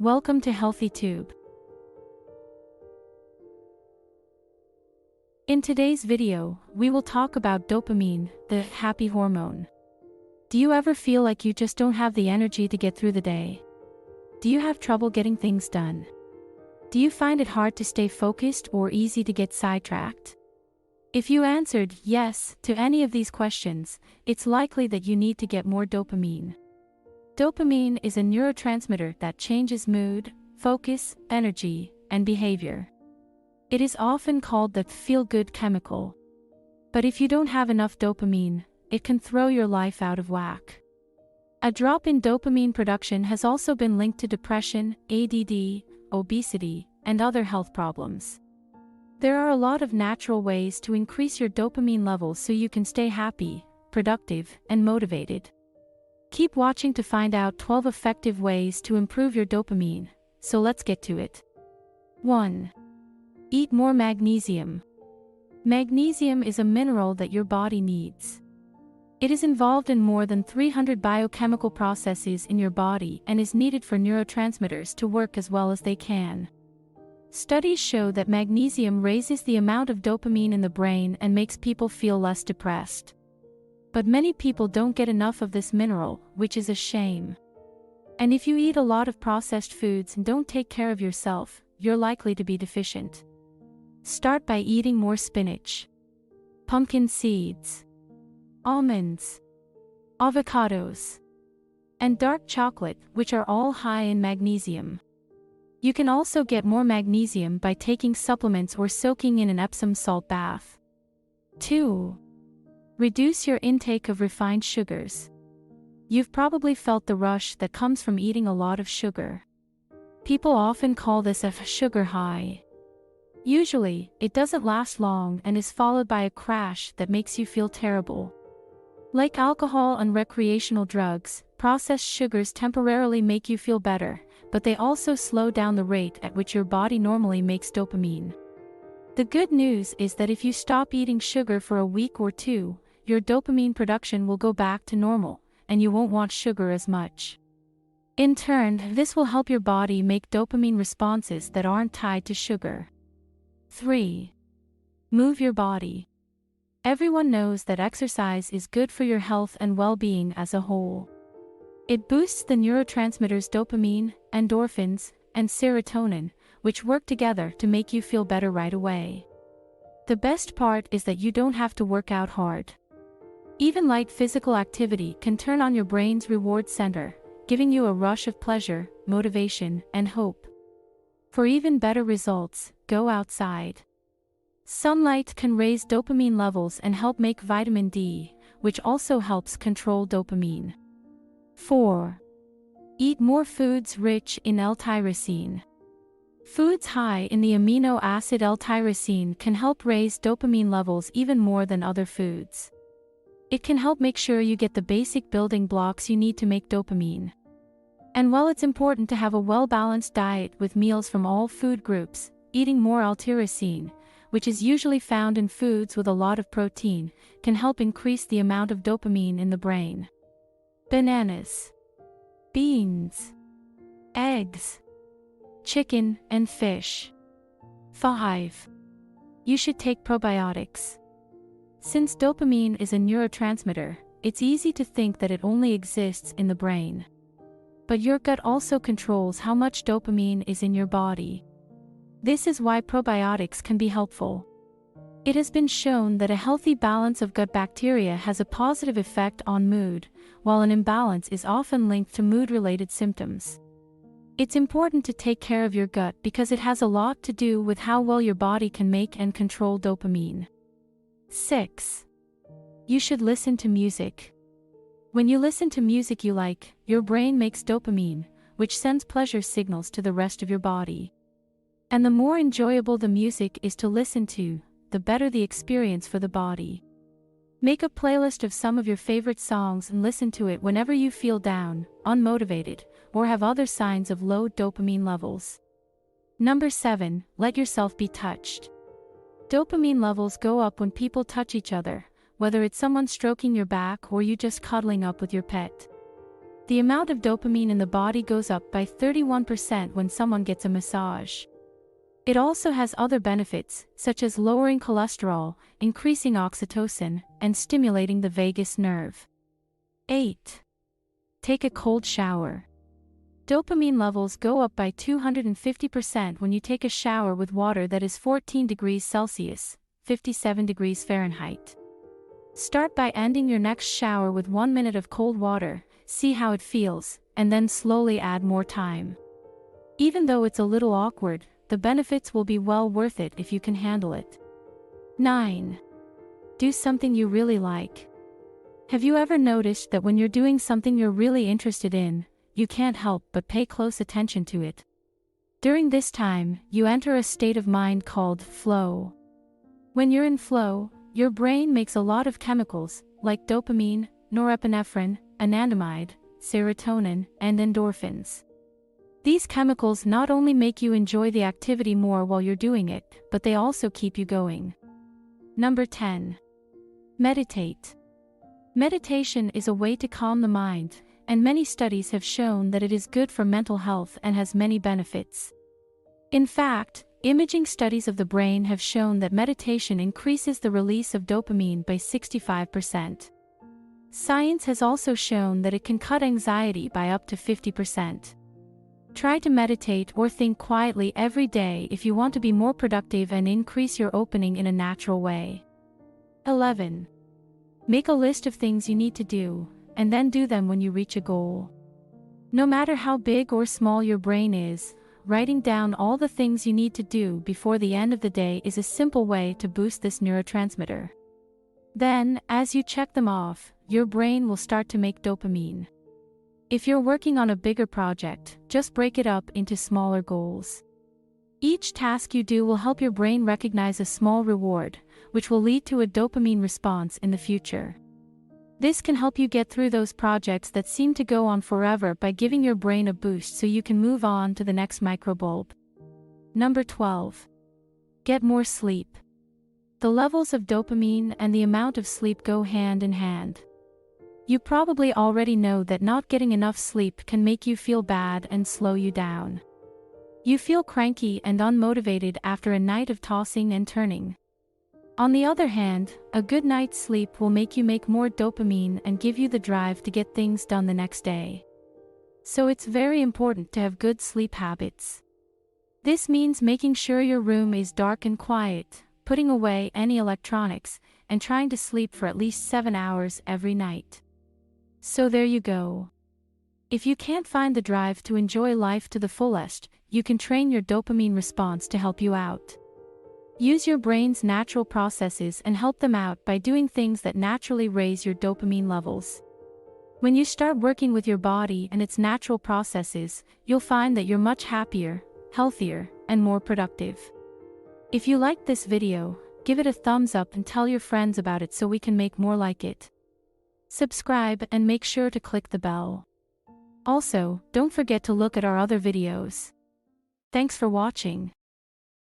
Welcome to HealthyTube. In today's video, we will talk about dopamine, the happy hormone. Do you ever feel like you just don't have the energy to get through the day? Do you have trouble getting things done? Do you find it hard to stay focused or easy to get sidetracked? If you answered yes to any of these questions, it's likely that you need to get more dopamine. Dopamine is a neurotransmitter that changes mood, focus, energy, and behavior. It is often called the feel-good chemical. But if you don't have enough dopamine, it can throw your life out of whack. A drop in dopamine production has also been linked to depression, ADD, obesity, and other health problems. There are a lot of natural ways to increase your dopamine levels so you can stay happy, productive, and motivated. Keep watching to find out 12 effective ways to improve your dopamine, so let's get to it. 1. Eat more magnesium. Magnesium is a mineral that your body needs. It is involved in more than 300 biochemical processes in your body and is needed for neurotransmitters to work as well as they can. Studies show that magnesium raises the amount of dopamine in the brain and makes people feel less depressed. But many people don't get enough of this mineral, which is a shame. And if you eat a lot of processed foods and don't take care of yourself, you're likely to be deficient. Start by eating more spinach, pumpkin seeds, almonds, avocados, and dark chocolate, which are all high in magnesium. You can also get more magnesium by taking supplements or soaking in an Epsom salt bath. 2. Reduce your intake of refined sugars. You've probably felt the rush that comes from eating a lot of sugar. People often call this a sugar high. Usually, it doesn't last long and is followed by a crash that makes you feel terrible. Like alcohol and recreational drugs, processed sugars temporarily make you feel better, but they also slow down the rate at which your body normally makes dopamine. The good news is that if you stop eating sugar for a week or two, your dopamine production will go back to normal, and you won't want sugar as much. In turn, this will help your body make dopamine responses that aren't tied to sugar. 3. Move your body. Everyone knows that exercise is good for your health and well-being as a whole. It boosts the neurotransmitters dopamine, endorphins, and serotonin, which work together to make you feel better right away. The best part is that you don't have to work out hard. Even light physical activity can turn on your brain's reward center, giving you a rush of pleasure, motivation, and hope. For even better results, go outside. Sunlight can raise dopamine levels and help make vitamin D, which also helps control dopamine. 4. Eat more foods rich in L-tyrosine. Foods high in the amino acid L-tyrosine can help raise dopamine levels even more than other foods. It can help make sure you get the basic building blocks you need to make dopamine. And while it's important to have a well-balanced diet with meals from all food groups, eating more L-tyrosine, which is usually found in foods with a lot of protein, can help increase the amount of dopamine in the brain. Bananas, beans, eggs, chicken, and fish. 5. You should take probiotics. Since dopamine is a neurotransmitter, it's easy to think that it only exists in the brain. But your gut also controls how much dopamine is in your body. This is why probiotics can be helpful. It has been shown that a healthy balance of gut bacteria has a positive effect on mood, while an imbalance is often linked to mood-related symptoms. It's important to take care of your gut because it has a lot to do with how well your body can make and control dopamine. 6. You should listen to music. When you listen to music you like, your brain makes dopamine, which sends pleasure signals to the rest of your body. And the more enjoyable the music is to listen to, the better the experience for the body. Make a playlist of some of your favorite songs and listen to it whenever you feel down, unmotivated, or have other signs of low dopamine levels. 7. Let yourself be touched. Dopamine levels go up when people touch each other, whether it's someone stroking your back or you just cuddling up with your pet. The amount of dopamine in the body goes up by 31% when someone gets a massage. It also has other benefits, such as lowering cholesterol, increasing oxytocin, and stimulating the vagus nerve. 8. Take a cold shower. Dopamine levels go up by 250% when you take a shower with water that is 14 degrees Celsius, 57 degrees Fahrenheit. Start by ending your next shower with 1 minute of cold water, see how it feels, and then slowly add more time. Even though it's a little awkward, the benefits will be well worth it if you can handle it. 9. Do something you really like. Have you ever noticed that when you're doing something you're really interested in, you can't help but pay close attention to it? During this time, you enter a state of mind called flow. When you're in flow, your brain makes a lot of chemicals, like dopamine, norepinephrine, anandamide, serotonin, and endorphins. These chemicals not only make you enjoy the activity more while you're doing it, but they also keep you going. Number 10. Meditate. Meditation is a way to calm the mind, and many studies have shown that it is good for mental health and has many benefits. In fact, imaging studies of the brain have shown that meditation increases the release of dopamine by 65%. Science has also shown that it can cut anxiety by up to 50%. Try to meditate or think quietly every day if you want to be more productive and increase your opening in a natural way. 11. Make a list of things you need to do, and then do them when you reach a goal. No matter how big or small your brain is, writing down all the things you need to do before the end of the day is a simple way to boost this neurotransmitter. Then, as you check them off, your brain will start to make dopamine. If you're working on a bigger project, just break it up into smaller goals. Each task you do will help your brain recognize a small reward, which will lead to a dopamine response in the future. This can help you get through those projects that seem to go on forever by giving your brain a boost so you can move on to the next microbulb. Number 12. Get more sleep. The levels of dopamine and the amount of sleep go hand in hand. You probably already know that not getting enough sleep can make you feel bad and slow you down. You feel cranky and unmotivated after a night of tossing and turning. On the other hand, a good night's sleep will make you make more dopamine and give you the drive to get things done the next day. So it's very important to have good sleep habits. This means making sure your room is dark and quiet, putting away any electronics, and trying to sleep for at least 7 hours every night. So there you go. If you can't find the drive to enjoy life to the fullest, you can train your dopamine response to help you out. Use your brain's natural processes and help them out by doing things that naturally raise your dopamine levels. When you start working with your body and its natural processes, you'll find that you're much happier, healthier, and more productive. If you liked this video, give it a thumbs up and tell your friends about it so we can make more like it. Subscribe and make sure to click the bell. Also, don't forget to look at our other videos. Thanks for watching.